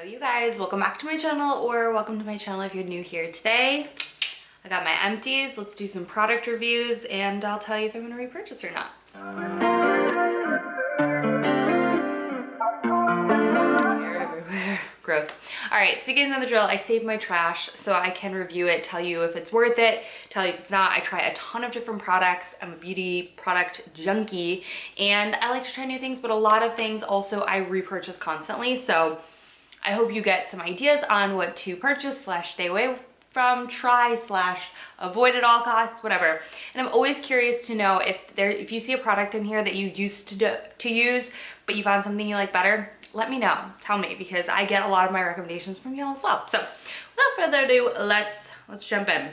Hello you guys, welcome back to my channel, or welcome to my channel if you're new here. Today I got my empties. Let's do some product reviews and I'll tell you if I'm gonna repurchase or not. Hair everywhere. Gross. Alright, so you guys know the drill. I save my trash so I can review it, tell you if it's worth it, tell you if it's not. I try a ton of different products. I'm a beauty product junkie and I like to try new things, but a lot of things also I repurchase constantly. So I hope you get some ideas on what to purchase slash stay away from, try slash avoid at all costs, whatever. And I'm always curious to know if you see a product in here that you used to use, but you found something you like better, let me know, tell me, because I get a lot of my recommendations from y'all as well. So without further ado, let's jump in.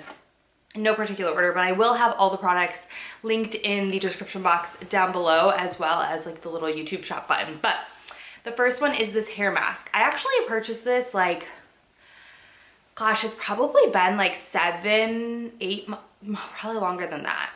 In no particular order, but I will have all the products linked in the description box down below, as well as like the little YouTube shop button. But the first one is this hair mask. I actually purchased this like, gosh, it's probably been like 7, 8 months, probably longer than that.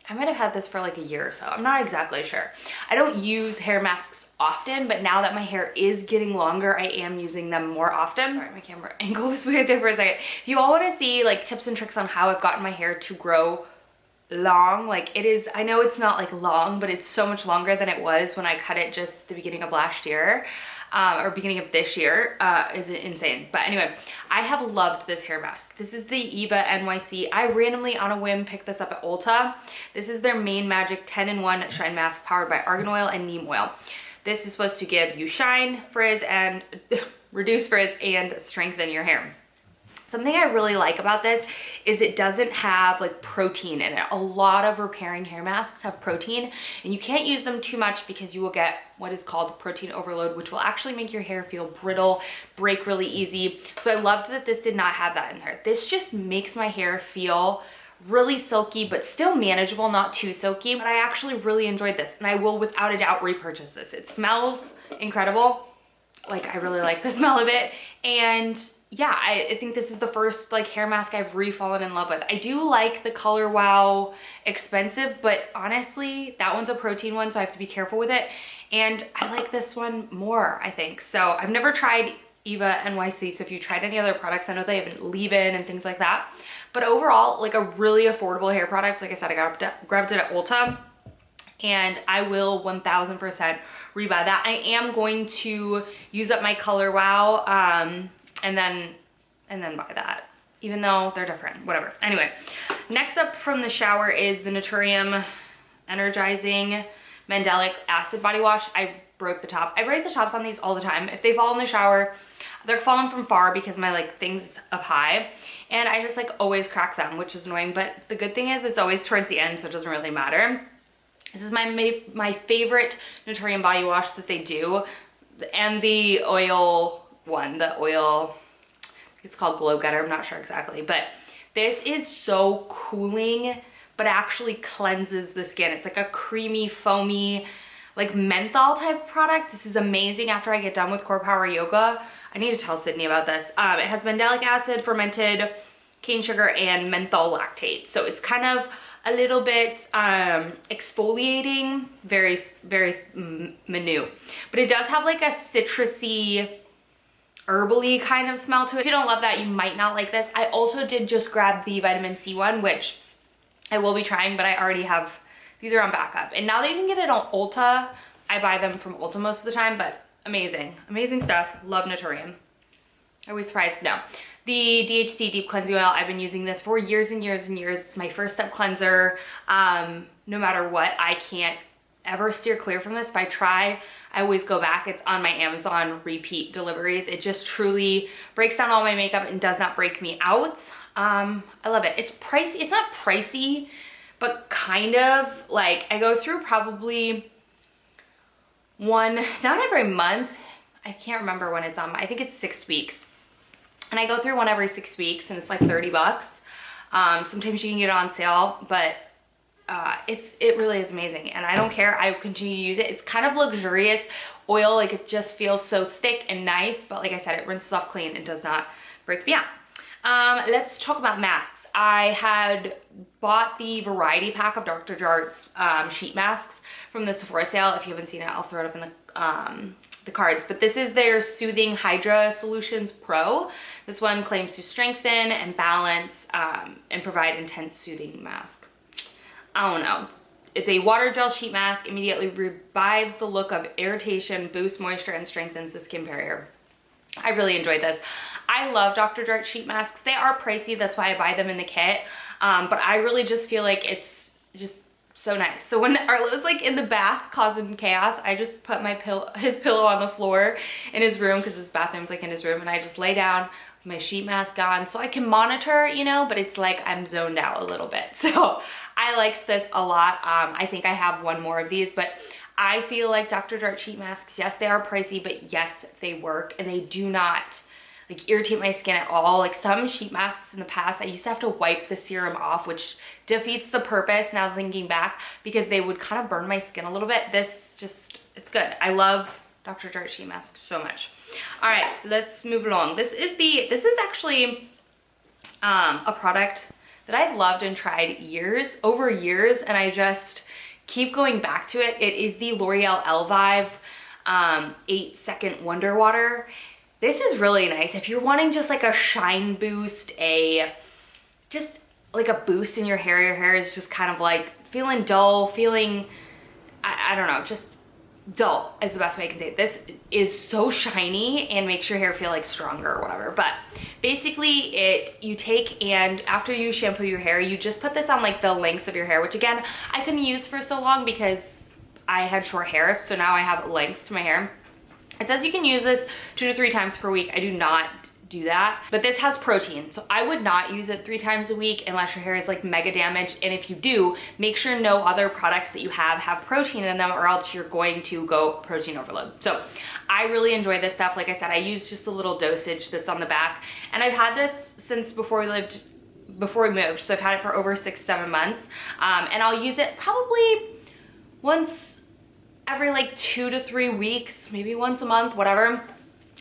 I might have had this for like a year or so. I'm not exactly sure. I don't use hair masks often, but now that my hair is getting longer, I am using them more often. Sorry, my camera angle was weird there for a second. If you all want to see like tips and tricks on how I've gotten my hair to grow long, like it is, I know it's not like long, but it's so much longer than it was when I cut it just at the beginning of last year, or beginning of this year. Is it insane? But anyway, I have loved this hair mask. This is the Eva NYC. I randomly on a whim picked this up at Ulta. This is their Main Magic 10-in-1 Shine Mask powered by argan oil and neem oil. This is supposed to give you shine, frizz, and reduce frizz and strengthen your hair. Something I really like about this is it doesn't have like protein in it. A lot of repairing hair masks have protein and you can't use them too much because you will get what is called protein overload, which will actually make your hair feel brittle, break really easy. So I loved that this did not have that in there. This just makes my hair feel really silky, but still manageable, not too silky. But I actually really enjoyed this and I will without a doubt repurchase this. It smells incredible. Like I really like the smell of it. And yeah, I think this is the first like hair mask I've fallen in love with. I do like the Color Wow expensive, but honestly, that one's a protein one, so I have to be careful with it. And I like this one more, I think. So I've never tried Eva NYC, so if you tried any other products, I know they have leave-in and things like that. But overall, like a really affordable hair product. Like I said, I grabbed it at Ulta, and I will 1000% rebuy that. I am going to use up my Color Wow, and then buy that, even though they're different, whatever. Anyway, next up from the shower is the Naturium Energizing Mandelic Acid Body Wash. I broke the top. I break the tops on these all the time. If they fall in the shower, they're falling from far because my like thing's up high, and I just like always crack them, which is annoying. But the good thing is it's always towards the end, so it doesn't really matter. This is my favorite Naturium body wash that they do, and the oil one, the oil, it's called Glow Getter, I'm not sure exactly, but this is so cooling, but actually cleanses the skin. It's like a creamy, foamy, like menthol type product. This is amazing after I get done with Core Power Yoga. I need to tell Sydney about this. It has mandelic acid, fermented cane sugar, and menthol lactate. So it's kind of a little bit exfoliating, very, very minute, but it does have like a citrusy, herbally kind of smell to it. If you don't love that, you might not like this. I also did just grab the vitamin C one, which I will be trying, but I already have, these are on backup. And now that you can get it on Ulta, I buy them from Ulta most of the time, but amazing, amazing stuff. Love Naturium. I was surprised to know. The DHC Deep Cleansing Oil, I've been using this for years and years and years. It's my first step cleanser. No matter what, I can't ever steer clear from this. If I try, I always go back. It's on my Amazon repeat deliveries. It just truly breaks down all my makeup and does not break me out. I love it. It's pricey. It's not pricey, but kind of. Like I go through probably one, not every month. I can't remember when it's on. I think it's 6 weeks. And I go through one every 6 weeks and it's like 30 bucks. Sometimes you can get it on sale, but it really is amazing and I don't care. I continue to use it. It's kind of luxurious oil, like it just feels so thick and nice, but like I said, it rinses off clean and does not break me out. Let's talk about masks. I had bought the variety pack of Dr. Jart's sheet masks from the Sephora sale. If you haven't seen it, I'll throw it up in the the cards, but this is their Soothing Hydra Solutions Pro. This one claims to strengthen and balance and provide intense soothing mask. I don't know. It's a water gel sheet mask, immediately revives the look of irritation, boosts moisture, and strengthens the skin barrier. I really enjoyed this. I love Dr. Jart sheet masks. They are pricey, that's why I buy them in the kit. But I really just feel like it's just so nice. So when Arlo's like in the bath causing chaos, I just put his pillow on the floor in his room, because his bathroom's like in his room, and I just lay down with my sheet mask on so I can monitor, you know, but it's like I'm zoned out a little bit. So I liked this a lot. I think I have one more of these, but I feel like Dr. Jart sheet masks, yes, they are pricey, but yes, they work, and they do not like irritate my skin at all. Like some sheet masks in the past, I used to have to wipe the serum off, which defeats the purpose now thinking back, because they would kind of burn my skin a little bit. This just, it's good. I love Dr. Jart sheet masks so much. All right, so let's move along. This is actually a product that I've loved and tried over years, and I just keep going back to it. It is the L'Oreal Elvive 8-Second Wonder Water. This is really nice if you're wanting just like a shine boost, just like a boost in your hair is just kind of like feeling dull, I don't know, just dull is the best way I can say it. This is so shiny and makes your hair feel like stronger or whatever. But basically you take, and after you shampoo your hair, you just put this on like the lengths of your hair, which again, I couldn't use for so long because I had short hair. So now I have lengths to my hair. It says you can use this 2 to 3 times per week. I do not do that, but this has protein, so I would not use it 3 times a week unless your hair is like mega damaged. And if you do, make sure no other products that you have protein in them, or else you're going to go protein overload. So I really enjoy this stuff. Like I said, I use just a little dosage that's on the back, and I've had this since before we moved, so I've had it for over 6-7 months. And I'll use it probably once every like 2 to 3 weeks, maybe once a month, whatever.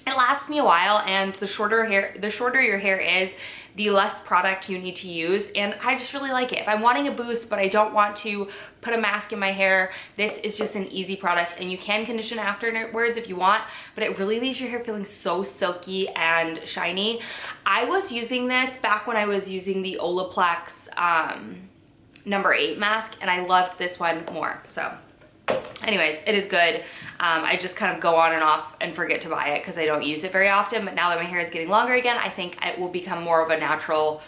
It lasts me a while, and the shorter your hair is, the less product you need to use, and I just really like it. If I'm wanting a boost but I don't want to put a mask in my hair, this is just an easy product, and you can condition afterwards if you want, but it really leaves your hair feeling so silky and shiny. I was using this back when I was using the Olaplex number 8 mask, and I loved this one more. So anyways, it is good. I just kind of go on and off and forget to buy it because I don't use it very often, but now that my hair is getting longer again, I think it will become more of a natural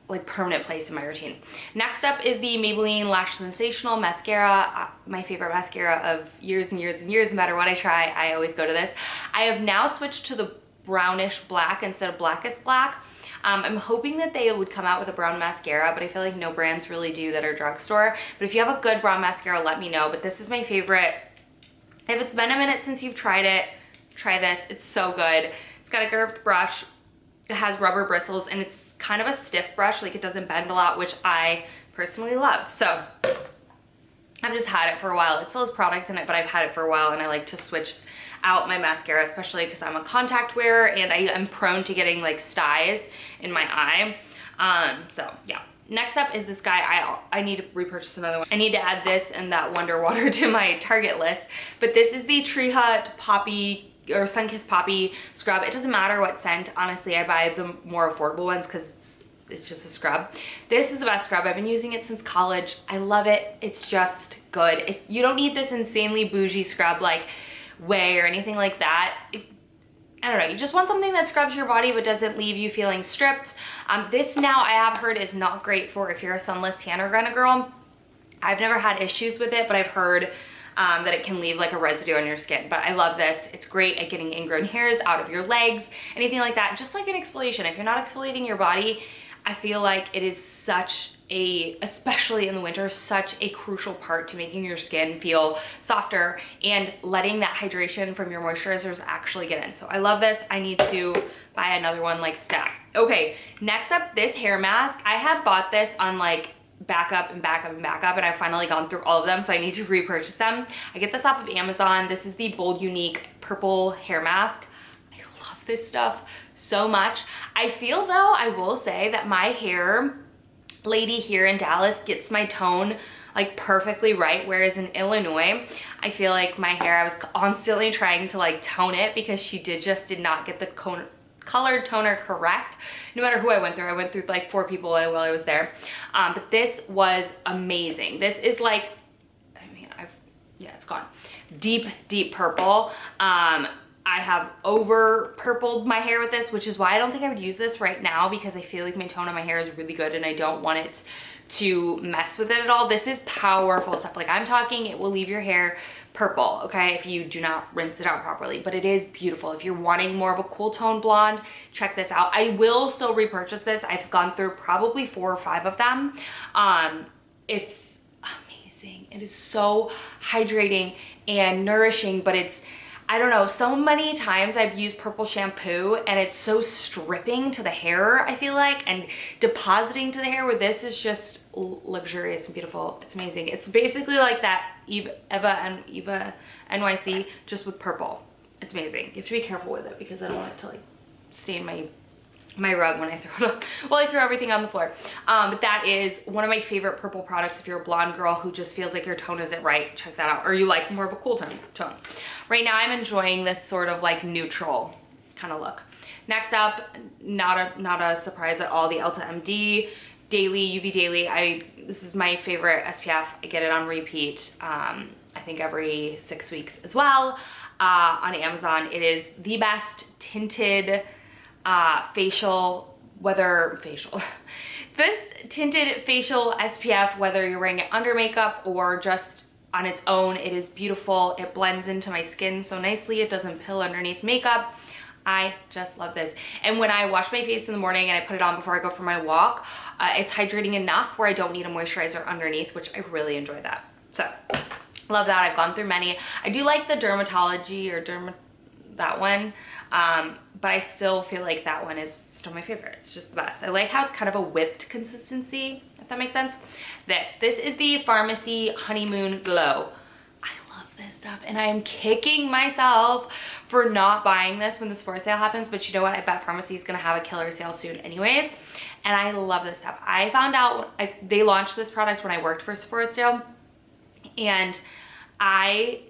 like permanent place in my routine. Next up is the Maybelline Lash Sensational Mascara, my favorite mascara of years and years and years. No matter what I try, I always go to this. I have now switched to the brownish black instead of blackest black. I'm hoping that they would come out with a brown mascara, but I feel like no brands really do that are drugstore. But if you have a good brown mascara, let me know. But this is my favorite. If it's been a minute since you've tried it, try this. It's so good. It's got a curved brush. It has rubber bristles, and it's kind of a stiff brush, like it doesn't bend a lot, which I personally love. So I've just had it for a while. It still has product in it, but I've had it for a while, and I like to switch out my mascara, especially because I'm a contact wearer and I am prone to getting like styes in my eye. So yeah. Next up is this guy. I need to repurchase another one. I need to add this and that Wonder Water to my Target list. But this is the Tree Hut Poppy or Sunkissed Poppy scrub. It doesn't matter what scent. Honestly, I buy the more affordable ones because it's just a scrub. This is the best scrub. I've been using it since college. I love it. It's just good. You don't need this insanely bougie scrub like Way or anything like that. I don't know, you just want something that scrubs your body but doesn't leave you feeling stripped. This now I have heard is not great for if you're a sunless tanner kind of girl. I've never had issues with it, but I've heard that it can leave like a residue on your skin. But I love this. It's great at getting ingrown hairs out of your legs, anything like that. Just like an exfoliation. If you're not exfoliating your body, I feel like it is such a, especially in the winter, such a crucial part to making your skin feel softer and letting that hydration from your moisturizers actually get in. So I love this. I need to buy another one like stat. Okay, next up, this hair mask. I had bought this on like backup and backup and backup, and I've finally gone through all of them, so I need to repurchase them. I get this off of Amazon. This is the Bold Unique Purple Hair Mask. I love this stuff so much. I feel though, I will say that my hair lady here in Dallas gets my tone like perfectly right. Whereas in Illinois, I feel like my hair, I was constantly trying to like tone it because she did not get the colored toner correct. No matter who I went through like 4 people while I was there. But this was amazing. This is like, I mean, yeah, it's gone. Deep, deep purple. I have over purpled my hair with this, which is why I don't think I would use this right now, because I feel like my tone on my hair is really good and I don't want it to mess with it at all. This is powerful stuff. Like I'm talking, it will leave your hair purple, okay, if you do not rinse it out properly, but it is beautiful. If you're wanting more of a cool tone blonde, check this out. I will still repurchase this. I've gone through probably 4 or 5 of them. It's amazing. It is so hydrating and nourishing, but it's, I don't know, so many times I've used purple shampoo and it's so stripping to the hair, I feel like, and depositing to the hair, where this is just luxurious and beautiful. It's amazing. It's basically like that Eva NYC, just with purple. It's amazing. You have to be careful with it because I don't want it to like stain my rug when I throw it up. Well, I throw everything on the floor. But that is one of my favorite purple products. If you're a blonde girl who just feels like your tone isn't right, check that out. Or you like more of a cool tone. Right now I'm enjoying this sort of like neutral kind of look. Next up, not a surprise at all, the Ulta MD Daily, UV Daily. This is my favorite SPF. I get it on repeat, I think every 6 weeks as well, on Amazon. It is the best tinted this tinted facial SPF, whether you're wearing it under makeup or just on its own. It is beautiful. It blends into my skin so nicely. It doesn't pill underneath makeup. I just love this. And when I wash my face in the morning and I put it on before I go for my walk, it's hydrating enough where I don't need a moisturizer underneath, which I really enjoy that. So love that. I've gone through many. I do like the Dermatology or that one. But I still feel like that one is still my favorite. It's just the best. I like how it's kind of a whipped consistency, if that makes sense. This is the Pharmacy Honeymoon Glow. I love this stuff, and I am kicking myself for not buying this when the Sephora sale happens, but you know what? I bet Pharmacy is gonna have a killer sale soon anyways, and I love this stuff. I found out, they launched this product when I worked for Sephora sale, and I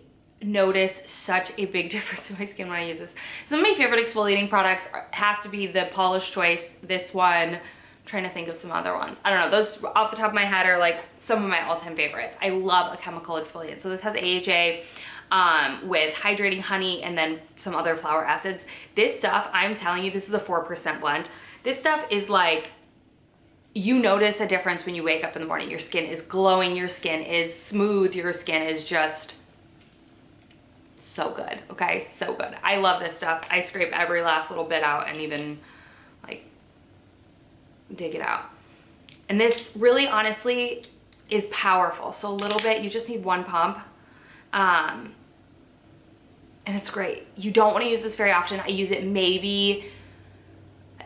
notice such a big difference in my skin when I use this. Some of my favorite exfoliating products have to be the Polish Choice, this one. I'm trying to think of some other ones. I don't know, those off the top of my head are like some of my all-time favorites. I love a chemical exfoliant. So this has AHA with hydrating honey and then some other flower acids. This stuff, I'm telling you, this is a 4% blend. This stuff is like, you notice a difference when you wake up in the morning. Your skin is glowing, your skin is smooth, your skin is just so good, okay? So good. I love this stuff. I scrape every last little bit out and even like dig it out. And this really honestly is powerful. So a little bit, you just need 1 pump. And it's great. You don't want to use this very often. I use it maybe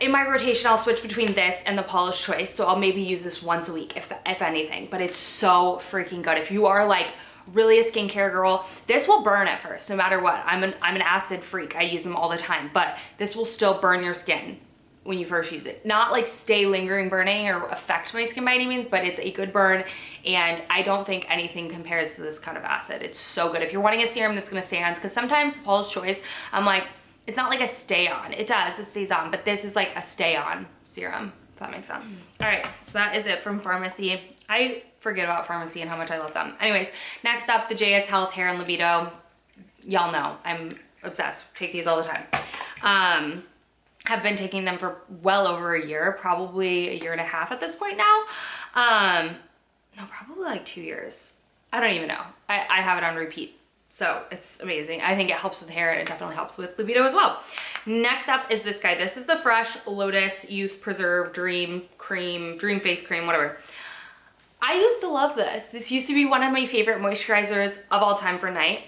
in my rotation. I'll switch between this and the Polish Choice. So I'll maybe use this once a week if anything, but it's so freaking good. If you are like really a skincare girl, this will burn at first, no matter what. I'm an acid freak. I use them all the time, but this will still burn your skin when you first use it. Not like stay lingering burning or affect my skin by any means, but it's a good burn, and I don't think anything compares to this kind of acid. It's so good. If you're wanting a serum that's gonna stay on, because sometimes Paul's Choice, I'm like, it's not like a stay on. It does, it stays on, but this is like a stay on serum, if that makes sense. All right, so that is it from Pharmacy. I forget about Pharmacy and how much I love them. Anyways, next up, the JS Health Hair and Libido. Y'all know I'm obsessed. Take these all the time. Have been taking them for well over a year, probably a year and a half at this point now. No, probably like 2 years. I don't even know. I have it on repeat. So it's amazing. I think it helps with hair and it definitely helps with libido as well. Next up is this guy. This is the Fresh Lotus Youth Preserve Dream Cream, Dream Face Cream, whatever. I used to love this. This used to be one of my favorite moisturizers of all time for night.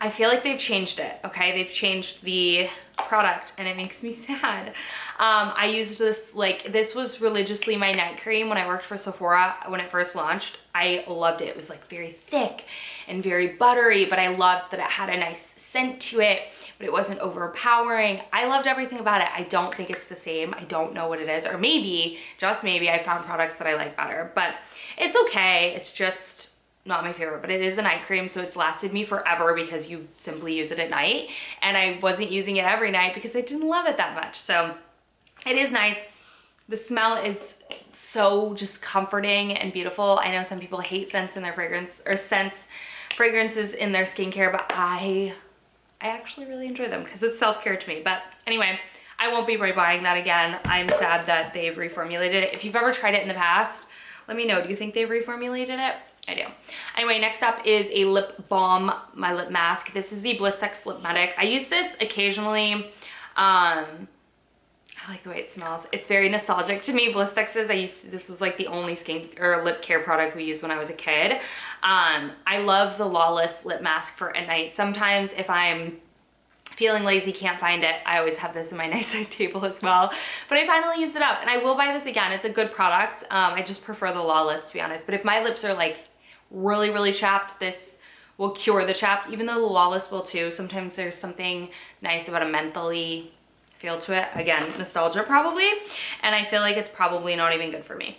I feel like they've changed it, okay? They've changed the product and it makes me sad. I used this, like, this was religiously my night cream when I worked for Sephora when it first launched. I loved it. It was like very thick and very buttery, but I loved that it had a nice scent to it, but it wasn't overpowering. I loved everything about it. I don't think it's the same. I don't know what it is, or maybe, just maybe, I found products that I like better, but it's okay. It's just, not my favorite, but it is a night cream, so it's lasted me forever because you simply use it at night, and I wasn't using it every night because I didn't love it that much. So it is nice. The smell is so just comforting and beautiful. I know some people hate scents in their fragrance, or fragrances in their skincare, but I actually really enjoy them because it's self-care to me. But anyway, I won't be buying that again. I'm sad that they've reformulated it. If you've ever tried it in the past, let me know. Do you think they've reformulated it? I do. Anyway, next up is a lip balm, my lip mask. This is the Blistex Lip Medic. I use this occasionally. I like the way it smells. It's very nostalgic to me. Blistex's, this was like the only skin or lip care product we used when I was a kid. I love the Lawless lip mask for at night. Sometimes if I'm feeling lazy, can't find it, I always have this in my nice side table as well. But I finally used it up, and I will buy this again. It's a good product. I just prefer the Lawless, to be honest. But if my lips are like really, really chapped, this will cure the chapped, even though the Lawless will too. Sometimes there's something nice about a mentally feel to it. Again, nostalgia probably, and I feel like it's probably not even good for me.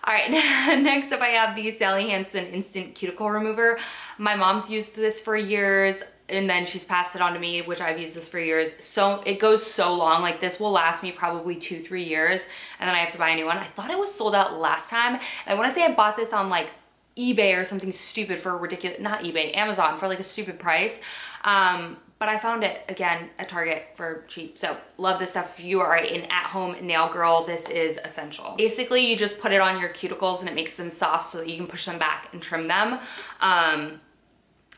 All right, next up I have the Sally Hansen Instant Cuticle Remover. My mom's used this for years, and then she's passed it on to me, which I've used this for years. So it goes so long. Like, this will last me probably 2-3 years, and then I have to buy a new one. I thought it was sold out last time. I want to say I bought this on like eBay or something stupid for a ridiculous, not eBay, Amazon for like a stupid price. But I found it again at Target for cheap. So love this stuff. If you are an at-home nail girl, this is essential. Basically, you just put it on your cuticles and it makes them soft so that you can push them back and trim them. I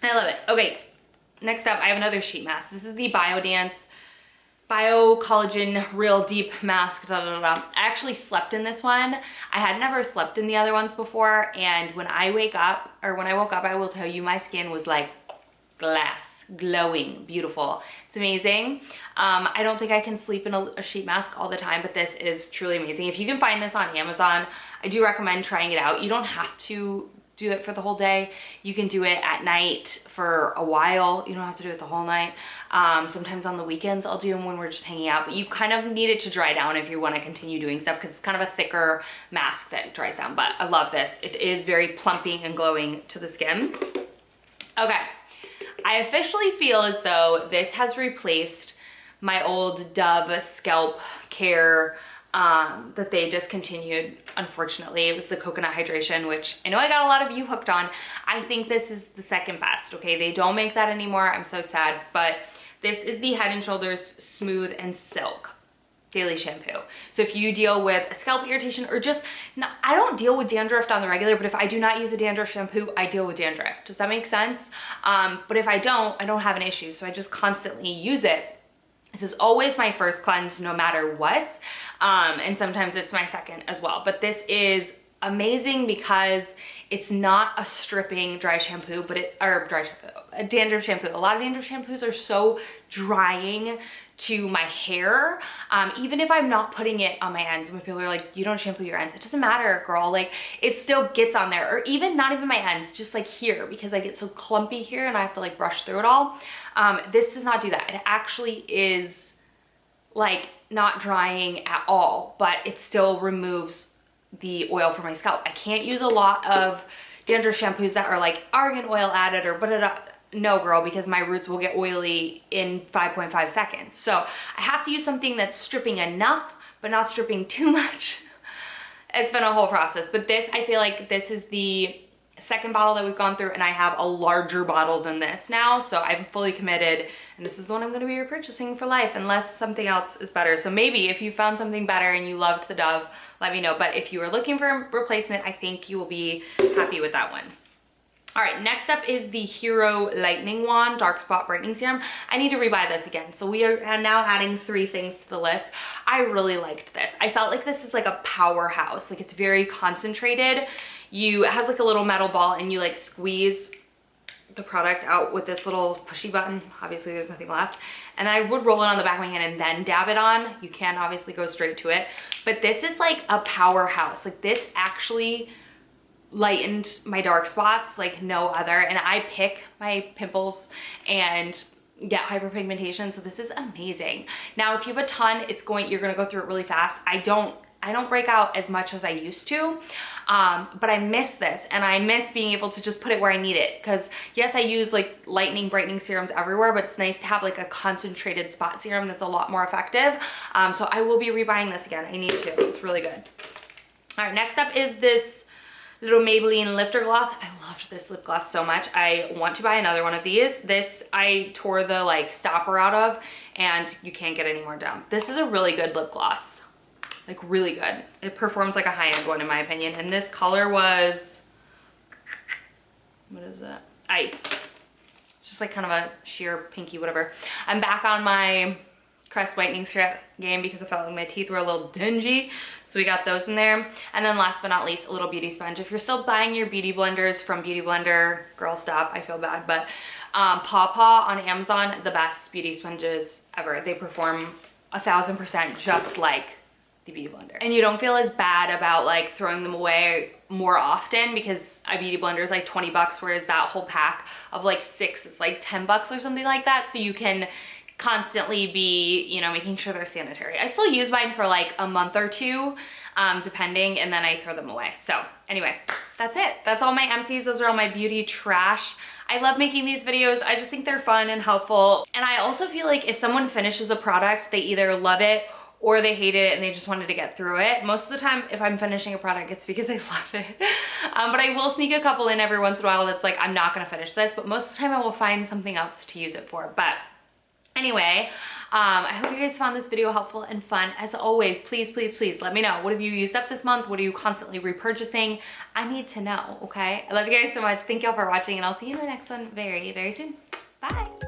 love it. Okay, next up, I have another sheet mask. This is the Biodance Bio Collagen Real Deep Mask. I actually slept in this one. I had never slept in the other ones before, and when I woke up, I will tell you, my skin was like glass. Glowing, beautiful. It's amazing. I don't think I can sleep in a sheet mask all the time, but this is truly amazing. If you can find this on Amazon, I do recommend trying it out. You don't have to do it for the whole day. You can do it at night for a while. You don't have to do it the whole night. Sometimes on the weekends I'll do them when we're just hanging out, but you kind of need it to dry down if you want to continue doing stuff, because it's kind of a thicker mask that dries down. But I love this. It is very plumping and glowing to the skin. Okay. I officially feel as though this has replaced my old Dove Scalp Care that they discontinued, unfortunately. It was the coconut hydration, which I know I got a lot of you hooked on. I think this is the second best, okay? They don't make that anymore. I'm so sad, but this is the Head & Shoulders Smooth and Silk Daily Shampoo. So if you deal with scalp irritation or just, I don't deal with dandruff on the regular, but if I do not use a dandruff shampoo, I deal with dandruff. Does that make sense? But if I don't have an issue. So I just constantly use it. This is always my first cleanse no matter what. And sometimes it's my second as well. But this is amazing because it's not a stripping dry shampoo, but a dandruff shampoo. A lot of dandruff shampoos are so drying to my hair, even if I'm not putting it on my ends. When people are like, you don't shampoo your ends, it doesn't matter, girl. Like, it still gets on there, or even not even my ends, just like here, because I get so clumpy here and I have to like brush through it all. This does not do that. It actually is like not drying at all, but it still removes the oil from my scalp. I can't use a lot of dandruff shampoos that are like argan oil added or no, girl, because my roots will get oily in 5.5 seconds. So I have to use something that's stripping enough, but not stripping too much. It's been a whole process, but this, I feel like this is the second bottle that we've gone through, and I have a larger bottle than this now, so I'm fully committed, and this is the one I'm going to be repurchasing for life unless something else is better. So maybe if you found something better and you loved the Dove, let me know. But if you are looking for a replacement, I think you will be happy with that one. All right, next up is the Hero Lightning Wand Dark Spot Brightening Serum. I need to rebuy this again. So we are now adding 3 things to the list. I really liked this. I felt like this is like a powerhouse. Like, it's very concentrated. It has like a little metal ball, and you like squeeze the product out with this little pushy button. Obviously there's nothing left. And I would roll it on the back of my hand and then dab it on. You can obviously go straight to it, but this is like a powerhouse. Like, this actually lightened my dark spots like no other, and I pick my pimples and get hyperpigmentation, so this is amazing. Now if you have a ton, you're gonna go through it really fast. I I don't break out as much as I used to, but I miss this, and I miss being able to just put it where I need it, because yes, I use like lightening brightening serums everywhere, but it's nice to have like a concentrated spot serum that's a lot more effective. So I will be rebuying this again. I need to. It's really good. All right, next up is this little Maybelline lifter gloss. I loved this lip gloss so much. I want to buy another one of these. This I tore the like stopper out of, and you can't get any more done. This is a really good lip gloss, like really good. It performs like a high-end one in my opinion. And this color was, what is it? Ice. It's just like kind of a sheer pinky, whatever. I'm back on my Crest whitening strip game because I felt like my teeth were a little dingy. So we got those in there. And then last but not least, a little beauty sponge. If you're still buying your beauty blenders from Beauty Blender, girl stop, I feel bad, but Paw Paw on Amazon, the best beauty sponges ever. They perform 1000% just like the Beauty Blender. And you don't feel as bad about like throwing them away more often, because a beauty blender is like 20 bucks, whereas that whole pack of like 6 is like 10 bucks or something like that. So you can constantly be, you know, making sure they're sanitary. I still use mine for like a month or two, depending, and then I throw them away. So anyway, that's it. That's all my empties. Those are all my beauty trash. I love making these videos. I just think they're fun and helpful. And I also feel like if someone finishes a product, they either love it or they hate it and they just wanted to get through it. Most of the time, if I'm finishing a product, it's because I love it. But I will sneak a couple in every once in a while that's like, I'm not gonna finish this, but most of the time I will find something else to use it for. But anyway, I hope you guys found this video helpful and fun. As always, please, please, please let me know. What have you used up this month? What are you constantly repurchasing? I need to know, okay? I love you guys so much. Thank y'all for watching, and I'll see you in the next one very, very soon. Bye.